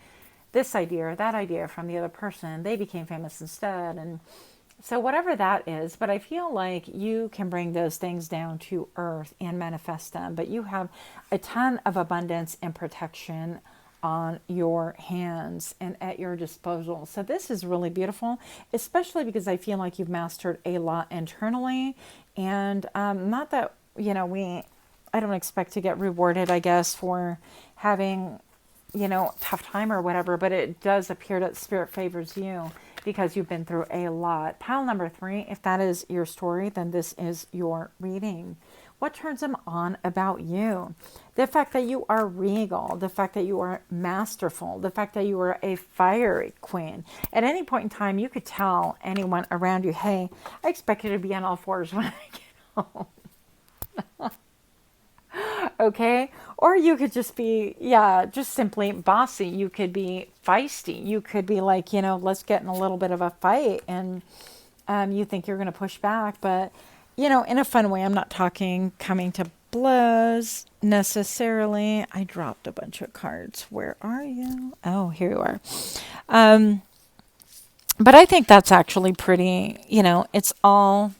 this idea or that idea from the other person. They became famous instead, and so whatever that is, but I feel like you can bring those things down to earth and manifest them. But you have a ton of abundance and protection on your hands and at your disposal. So this is really beautiful, especially because I feel like you've mastered a lot internally. And not that, you know, I don't expect to get rewarded, I guess, for having, you know, tough time or whatever, but it does appear that Spirit favors you because you've been through a lot. Pile number 3, if that is your story, then this is your reading. What turns them on about you? The fact that you are regal, the fact that you are masterful, the fact that you are a fiery queen. At any point in time, you could tell anyone around you, hey, I expect you to be on all fours when I get home. Okay? Or you could just be, yeah, just simply bossy. You could be feisty. You could be like, you know, let's get in a little bit of a fight. And you think you're going to push back. But, you know, in a fun way. I'm not talking coming to blows necessarily. I dropped a bunch of cards. Where are you? Oh, here you are. But I think that's actually pretty, you know, it's all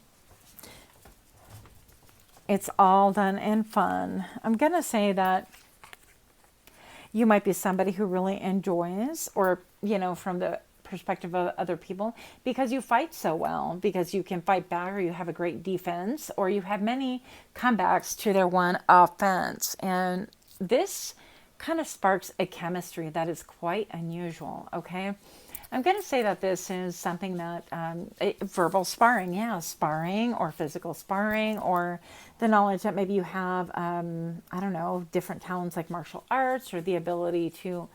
done in fun. I'm going to say that you might be somebody who really enjoys, or, you know, from the perspective of other people, because you fight so well, because you can fight back, or you have a great defense, or you have many comebacks to their one offense. And this kind of sparks a chemistry that is quite unusual, okay? I'm going to say that this is something that verbal sparring, yeah, sparring or physical sparring, or the knowledge that maybe you have, I don't know, different talents like martial arts, or the ability to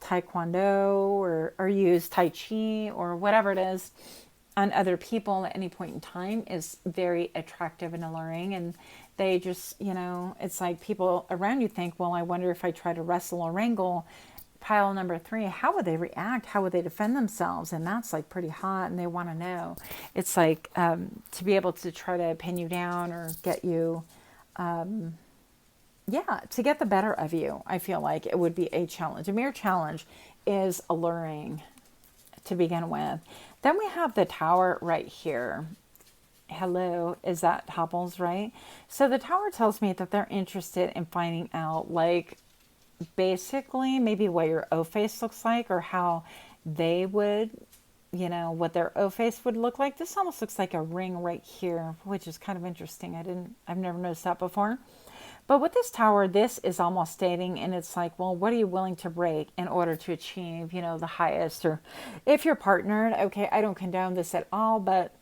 taekwondo or use tai chi or whatever it is on other people at any point in time is very attractive and alluring. And they just, you know, it's like people around you think, well, I wonder if I try to wrestle or wrangle pile number 3, how would they react? How would they defend themselves? And that's like pretty hot, and they want to know. It's like to be able to try to pin you down or get you, yeah, to get the better of you. I feel like it would be a challenge, a mere challenge is alluring to begin with. Then we have the Tower right here. Hello, is that Topples, right? So the Tower tells me that they're interested in finding out, like, basically maybe what your O face looks like, or how they would, you know, what their O face would look like. This almost looks like a ring right here, which is kind of interesting. I've never noticed that before. But with this Tower, this is almost stating, and it's like, well, what are you willing to break in order to achieve, you know, the highest? Or if you're partnered, okay, I don't condone this at all, but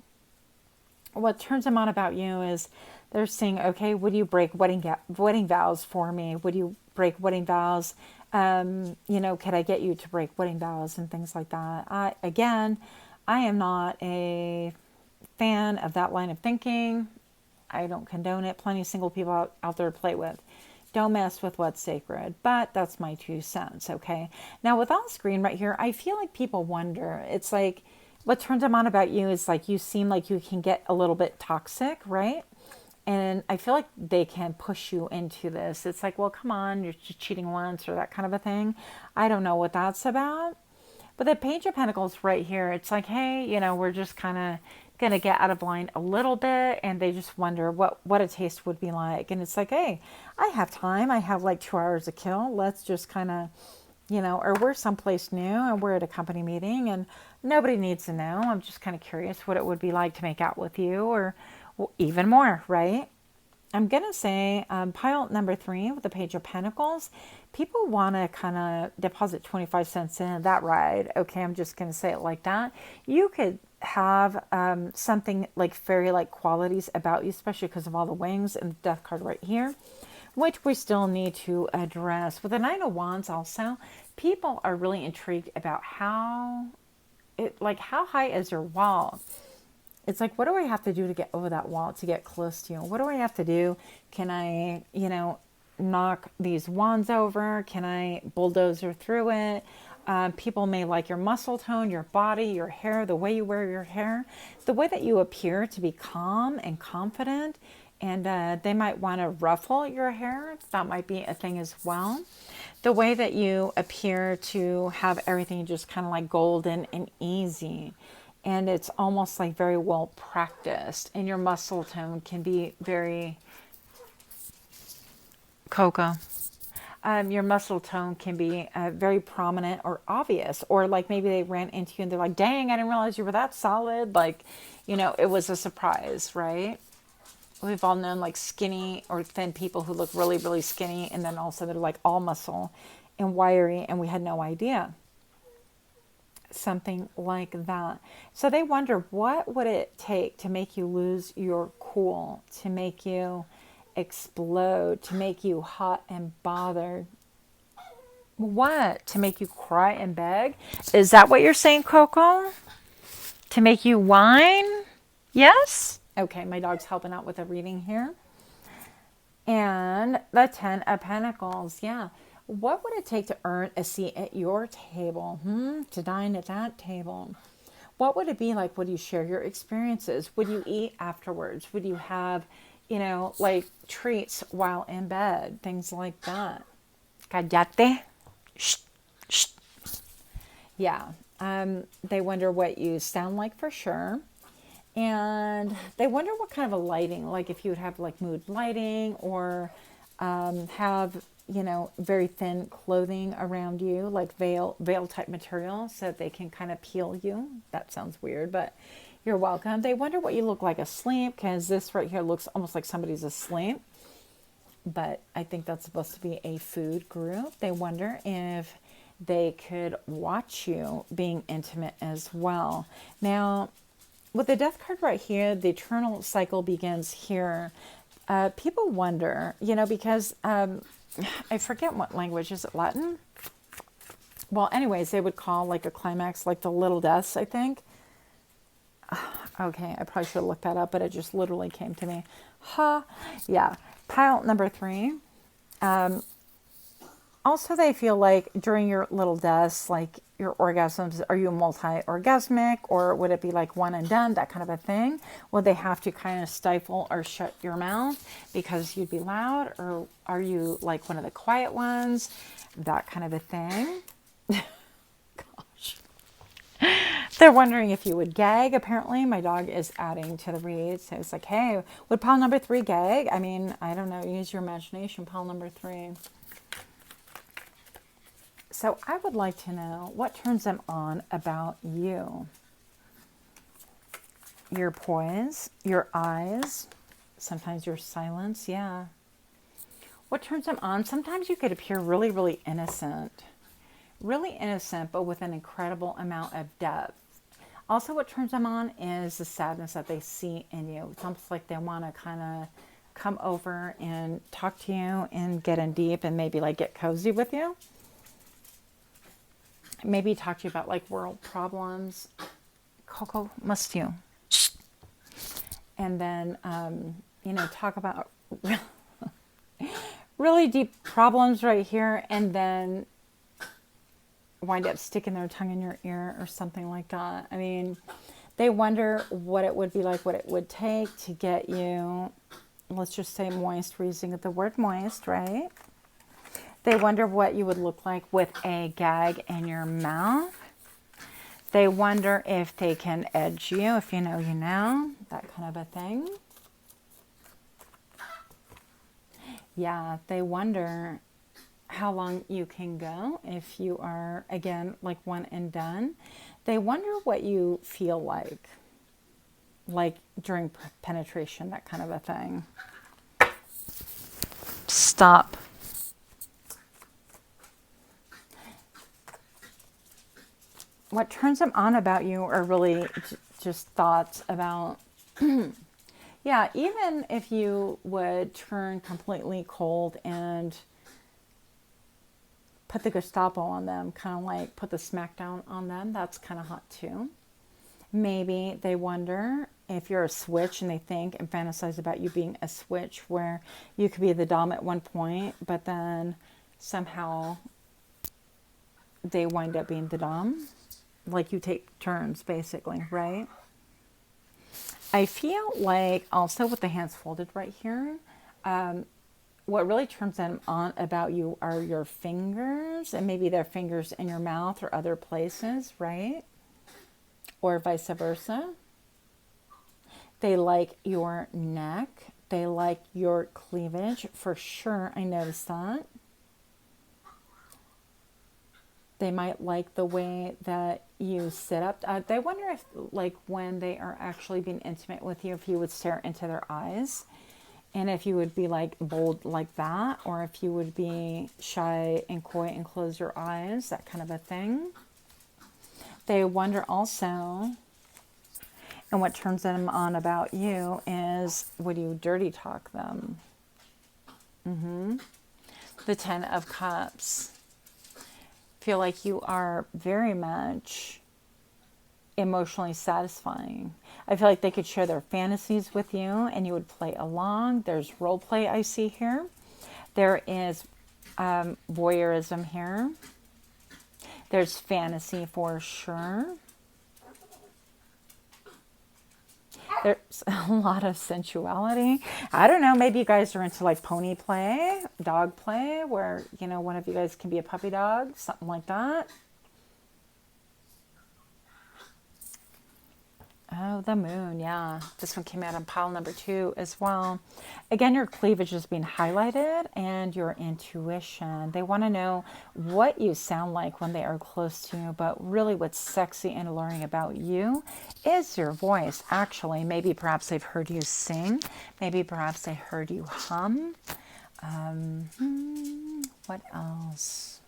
what turns them on about you is they're saying, okay, would you break wedding vows for me? Would you break wedding vows? You know, could I get you to break wedding vows and things like that? I am not a fan of that line of thinking. I don't condone it. Plenty of single people out there to play with. Don't mess with what's sacred. But that's my 2 cents, okay? Now, with on screen right here, I feel like people wonder. It's like, what turns them on about you is like you seem like you can get a little bit toxic, right? And I feel like they can push you into this. It's like, well, come on, you're just cheating once, or that kind of a thing. I don't know what that's about. But the Page of Pentacles right here, it's like, hey, you know, we're just kind of going to get out of line a little bit, and they just wonder what a taste would be like. And it's like, hey, I have time. I have like 2 hours to kill. Let's just kind of, you know, or we're someplace new and we're at a company meeting and nobody needs to know. I'm just kind of curious what it would be like to make out with you, or even more, right? I'm going to say pile number 3 with the Page of Pentacles. People want to kind of deposit 25 cents in that ride. Okay, I'm just going to say it like that. You could have something like fairy-like qualities about you, especially because of all the wings and the Death card right here, which we still need to address. With the Nine of Wands also, people are really intrigued about how high is your wall? It's like, what do I have to do to get over that wall, to get close to you? What do I have to do? Can I, you know, knock these wands over? Can I bulldozer through it? People may like your muscle tone, your body, your hair, the way you wear your hair, the way that you appear to be calm and confident. And they might want to ruffle your hair. That might be a thing as well. The way that you appear to have everything just kind of like golden and easy. And it's almost like very well practiced. And your muscle tone can be very Coca. Your muscle tone can be very prominent or obvious. Or like maybe they ran into you and they're like, dang, I didn't realize you were that solid. Like, you know, it was a surprise, right? We've all known like skinny or thin people who look really, really skinny. And then all of a sudden they're like all muscle and wiry. And we had no idea. Something like that. So they wonder, what would it take to make you lose your cool, to make you explode, to make you hot and bothered? What? To make you cry and beg? Is that what you're saying, Coco? To make you whine? Yes? Okay, my dog's helping out with a reading here. And the 10 of Pentacles, yeah. What would it take to earn a seat at your table? To dine at that table? What would it be like? Would you share your experiences? Would you eat afterwards? Would you have, you know, like treats while in bed? Things like that. Cállate. Shh. Shh. Yeah. They wonder what you sound like for sure. And they wonder what kind of a lighting, like if you would have like mood lighting, or have, you know, very thin clothing around you, like veil type material, so that they can kind of peel you. That sounds weird, but you're welcome. They wonder what you look like asleep, because this right here looks almost like somebody's asleep. But I think that's supposed to be a food group. They wonder if they could watch you being intimate as well. Now, with the Death card right here, the eternal cycle begins here. People wonder, you know, because I forget what language, is it Latin? Well, anyways, they would call like a climax like the little deaths, I think. Okay, I probably should have looked that up, but it just literally came to me. Yeah. Pile number 3. Also, they feel like during your little deaths, like your orgasms, are you multi-orgasmic, or would it be like one and done, that kind of a thing? Would they have to kind of stifle or shut your mouth because you'd be loud, or are you like one of the quiet ones? That kind of a thing. They're wondering if you would gag. Apparently, my dog is adding to the read. So it's like, hey, would pile number 3 gag? I mean, I don't know. Use your imagination. Pile number 3. So I would like to know what turns them on about you. Your poise, your eyes, sometimes your silence. Yeah. What turns them on? Sometimes you could appear really, really innocent. Really innocent, but with an incredible amount of depth. Also, what turns them on is the sadness that they see in you. It's almost like they want to kind of come over and talk to you and get in deep and maybe like get cozy with you. Maybe talk to you about like world problems. Coco, must you? And then, you know, talk about really deep problems right here, and then wind up sticking their tongue in your ear or something like that. I mean, they wonder what it would be like, what it would take to get you, let's just say moist. We're using the word moist, right? They wonder what you would look like with a gag in your mouth. They wonder if they can edge you, if you know, you know, that kind of a thing. Yeah, they wonder how long you can go if you are, again, like one and done. They wonder what you feel like during penetration, that kind of a thing. Stop. What turns them on about you are really just thoughts about, yeah, even if you would turn completely cold and put the Gestapo on them, kind of like put the smackdown on them, that's kind of hot too. Maybe they wonder if you're a switch and they think and fantasize about you being a switch where you could be the dom at one point, but then somehow they wind up being the dom. Like you take turns, basically, right? I feel like also with the hands folded right here, what really turns them on about you are your fingers, and maybe their fingers in your mouth or other places, right? Or vice versa. They like your neck. They like your cleavage, for sure. I noticed that. They might like the way that you sit up. They wonder if, like, when they are actually being intimate with you, if you would stare into their eyes. And if you would be, like, bold like that. Or if you would be shy and coy and close your eyes. That kind of a thing. They wonder also, and what turns them on about you is, would you dirty talk them? The 10 of Cups. Feel like you are very much emotionally satisfying. I feel like they could share their fantasies with you and you would play along. There's role play I see here. There is voyeurism here. There's fantasy for sure. There's a lot of sensuality. I don't know, maybe you guys are into like pony play, dog play, where, you know, one of you guys can be a puppy dog, something like that. Oh, the moon, yeah. This one came out on pile number 2 as well. Again, your cleavage is being highlighted and your intuition. They want to know what you sound like when they are close to you, but really what's sexy and alluring about you is your voice. Actually, maybe perhaps they've heard you sing. Maybe perhaps they heard you hum. What else?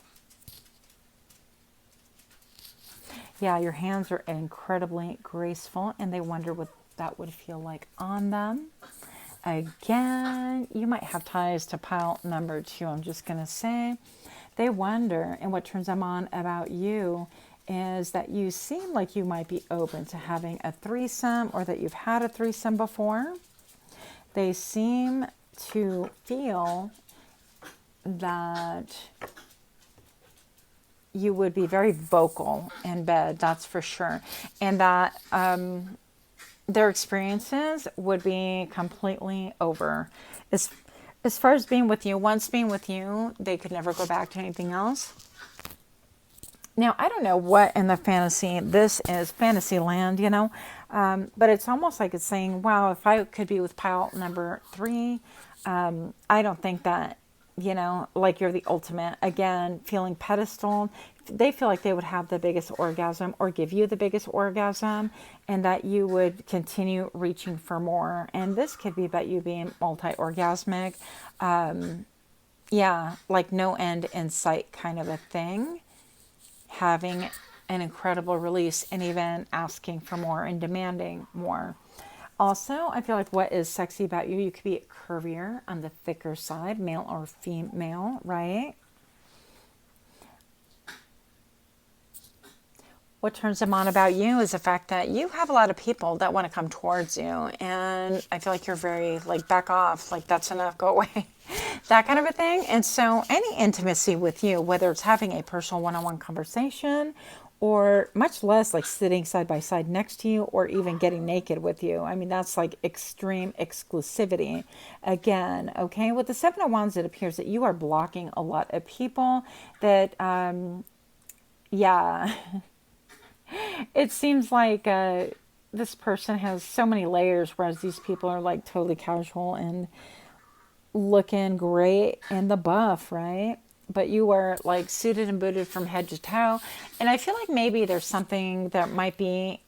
Yeah, your hands are incredibly graceful, and they wonder what that would feel like on them. Again, you might have ties to pile number 2, I'm just going to say. They wonder, and what turns them on about you is that you seem like you might be open to having a threesome, or that you've had a threesome before. They seem to feel that you would be very vocal in bed, that's for sure. And that their experiences would be completely over. As far as being with you, once being with you, they could never go back to anything else. Now, I don't know what in the fantasy, this is fantasy land, you know, but it's almost like it's saying, wow, if I could be with pile number 3, I don't think that, you know, like you're the ultimate, again, feeling pedestal. They feel like they would have the biggest orgasm or give you the biggest orgasm, and that you would continue reaching for more. And this could be about you being multi-orgasmic. Yeah, like no end in sight kind of a thing. Having an incredible release and even asking for more and demanding more. Also, I feel like what is sexy about you, you could be curvier on the thicker side, male or female, right? What turns them on about you is the fact that you have a lot of people that want to come towards you. And I feel like you're very like, back off, like that's enough, go away, that kind of a thing. And so any intimacy with you, whether it's having a personal one-on-one conversation or much less like sitting side by side next to you or even getting naked with you. I mean, that's like extreme exclusivity again. Okay. With the 7 of Wands, it appears that you are blocking a lot of people that, yeah, it seems like this person has so many layers, whereas these people are like totally casual and looking great in the buff, right? But you are like suited and booted from head to toe. And I feel like maybe there's something that might be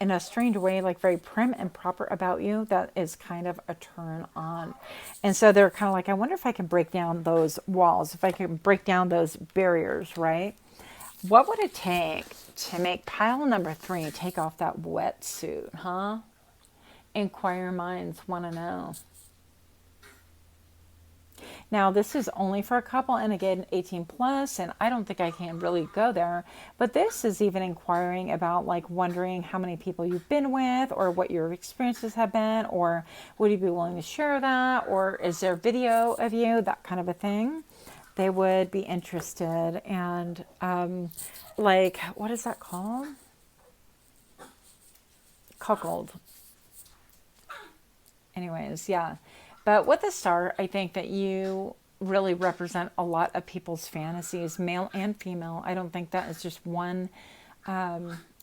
in a strange way, like very prim and proper about you that is kind of a turn on. And so they're kind of like, I wonder if I can break down those walls, if I can break down those barriers, right? What would it take to make pile number 3 take off that wetsuit, huh? Inquiring minds want to know. Now, this is only for a couple, and again, 18 plus, and I don't think I can really go there. But this is even inquiring about, like, wondering how many people you've been with, or what your experiences have been, or would you be willing to share that, or is there video of you, that kind of a thing. They would be interested. And like, what is that called? Cuckold. Anyways, yeah. But with the Star, I think that you really represent a lot of people's fantasies, male and female. I don't think that is just one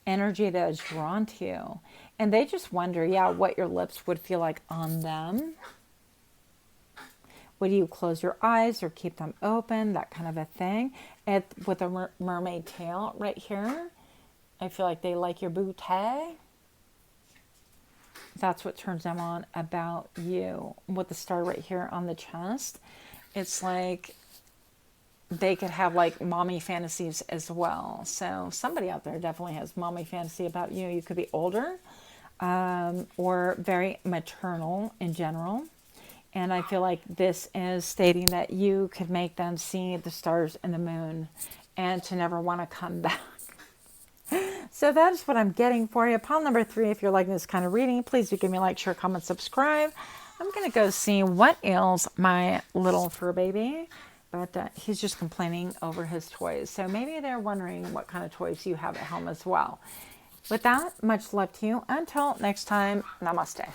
energy that is drawn to you. And they just wonder, yeah, what your lips would feel like on them. Would you close your eyes or keep them open? That kind of a thing. And with a mermaid tail right here, I feel like they like your booty. That's what turns them on about you. With the Star right here on the chest, it's like they could have like mommy fantasies as well. So somebody out there definitely has mommy fantasy about you. You could be older or very maternal in general. And I feel like this is stating that you could make them see the stars and the moon and to never want to come back. So that is what I'm getting for you. Pile number 3, if you're liking this kind of reading, please do give me a like, share, comment, subscribe. I'm going to go see what ails my little fur baby. But he's just complaining over his toys. So maybe they're wondering what kind of toys you have at home as well. With that, much love to you. Until next time, namaste.